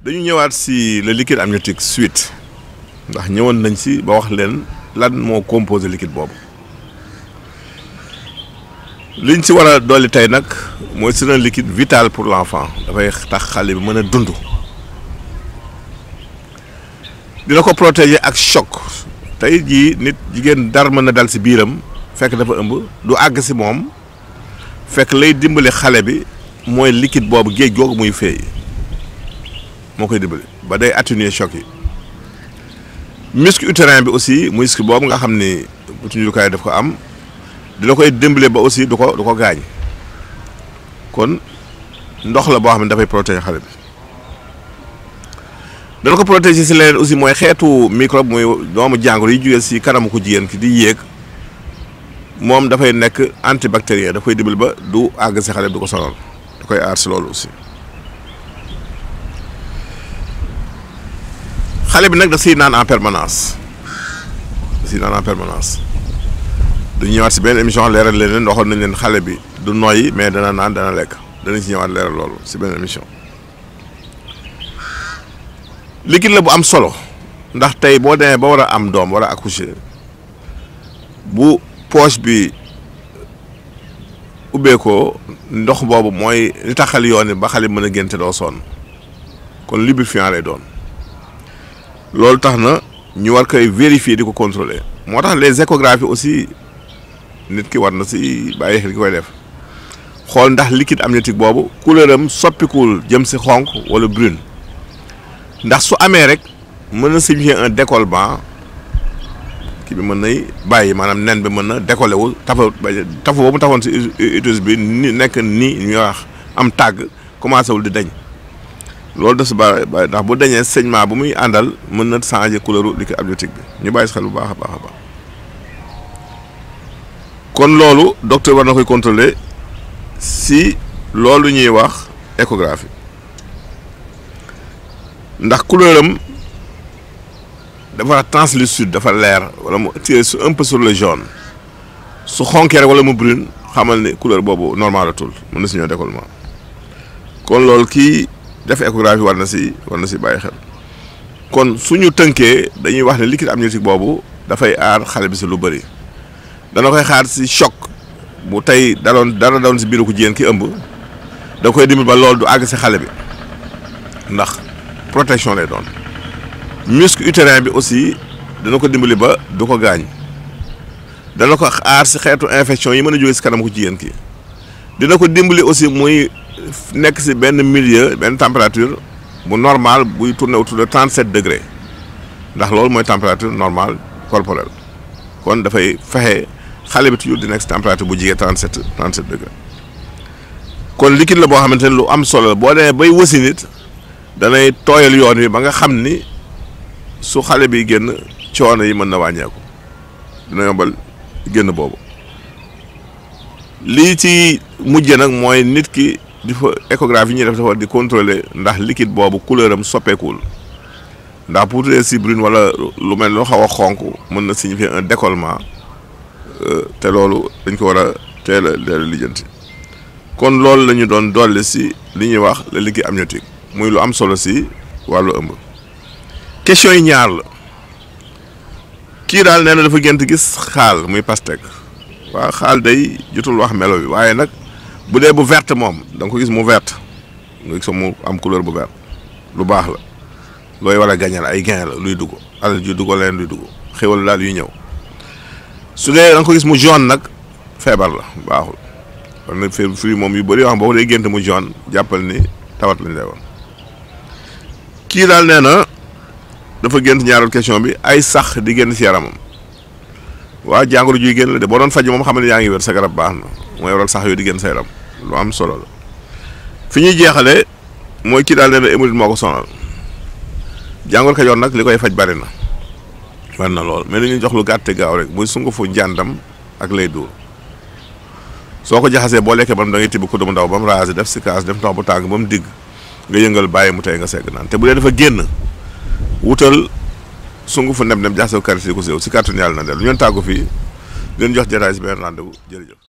dañu ñëwaat si le liquide amniotique suite ndax ñëwoon nañ si ba wax leen lan moo composé liquide boobu liñ si war a dolli tey nag mooy c'est un liquide vital pour l'enfant dafay tax xale bi mën a dund dina ko protéger ak choc tey jii nit jigéen dar mën na dal si biiram fekk dafa ëmb du àgg si moom fekk lay dimbali xale bi mooy liquide boobu géej googu muy feey moo koy dimbali ba day atténuer choc yi muscle utérin bi aussi muscle boobu nga xam ni butuñukaay daf ko am dina koy dimbali ba aussi du ko gaañ kon ndox la boo xam ne dafay protéger xale bi dana ko protéger si leneen aussi mooy xeetu microbe muy doomu jàngoro yi jógee si kanamu ko jigéen ki di yéeg moom dafay nekk antibactérien daf koy dimbali ba du àgg si xale bi du ko sonal da koy aar si loolu aussi xale bi nag da siy naan en permanence dañu ñëwaat si benn émission leeral leen waxoon nañ leen xale bi du noyyi mais dana naan dana lekk danañ si ñëwaat leeral loolu si benn émission liquide la bu am solo ndax tey boo demee ba war a am doom war a accoucher bu poche bi ubbeekoo ndox boobu mooy li taxal yoon ba xale bi mën a génte doo sonn kon lubrifiant lay doon loolu tax na ñu war koy vérifier di ko contrôler moo tax les échographies aussi nit ki war na si bàyyi xel ki koy def xool ndax liquide amniotique boobu couleur am soppikuwul jëm si xonq wala brune ndax su amee rek mën na signifier un décollement kii bi mën nay bàyyi maanaam nen bi mën na décollé wu tafu boobu tafoon si utérus bi ni nekk ni ñuy wax am tàgg commencé wul di dañ loolu daf si bàyyi ndax bu dañee saignement bu muy àndal mën na changer couleur liquide amniotique bi ñu bàyyi si xel bu baax a baax kon loolu docteur war na koy contrôler si loolu ñuy wax échographie ndax couleur am dafa translucide dafa leer wala mu tiré un peu sur le jaune su xonkee rek wala mu brune xamal ni couleur boobu normalatul mën na si ñëw décollement kon loolu kii def échographie war na si bàyyi xel kon suñu tënkee dañuy wax ne liquide amniotique boobu dafay aar xale bi si lu bëri dana koy xaar si choc bu tey dara doon si biiru ko jigéen ki ëmb da koy dimbali ba loolu du àgg si xale bi ndax protection lay doon muscle utérin bi aussi dana ko dimbali ba du ko gaañ dana ko aar si xeetu infection yi mën a jóge si kanam ko jigéen ki dina ko dimbali aussi muy nekk si benn milieu benn température bu normal buy tourner autour de 37 degrés ndax loolu mooy température normale corporelle kon dafay fexe xale bi toujours di nekk si température bu jigee 37 degrés kon liquide la boo xamante ne lu am solo la boo demee bay wasi nit danay tooyal yoon wi ba nga xam ni su xale bi génn coono yi mën na wàññeeku dina yombal génn boobu lii ci mujj nag mooy nit ki di fa échographie yi ñuy def dafa di contrôler ndax liquide boobu couleur am soppeekuwul ndax pour si brune wala lu mel loo xaw a xonk mën na signifier un décollement te loolu dañ ko war a teel a lijjanti kon loolu la ñu doon dolli si li ñuy wax le liquide amniotique muy lu am solo si wàllu ëmb. question yi ñaar la kii daal nee na dafa gént gis xaal muy pastèque waaw xaal day jotul wax melo bi waaye nag bu dee bu verte moom da nga ko gis mu verte nga gis mu am couleur bu verte lu baax la looy war a gañal ay gain la luy dugg alal ju dugg leen luy dugg xéwal daal yuy ñëw su dee da nga ko gis mu jaune nag feebar la baaxul kon nag fii moom yu bëri yoo xam boo ko dee gént mu jaune jàppal ni tawat lañ lay woon kii daal nee na dafa gént ñaareelu question bi ay sax di génn si yaramam waa jàngoro juy génn la de boo doon faj moom xam ne yaa ngi wér sa garab baax na mooy waral sax yooyu di génn sa yaram lu am solo la fi ñuy jeexalee mooy kii daal nee na hémorroïde moo ko sonal jàngoro Kajoor nag li koy faj bari na lool mais li ñuy jox lu gàtte gaaw rek muy sungufu njàndam ak lay duur soo ko jaxasee boo lekkee ba mu da ngay tibb kudd mu ndaw ba mu raase def si kaas def ndox bu tàng ba mu digg nga yëngal bàyyi mu tey nga segg naan te bu dee dafa génn wutal sungufu nem jaxasoo karité ko séw si kàttanu yàlla na del lu ñu tàggu fii leen jox jataay si benn rendez-vous jërëjëf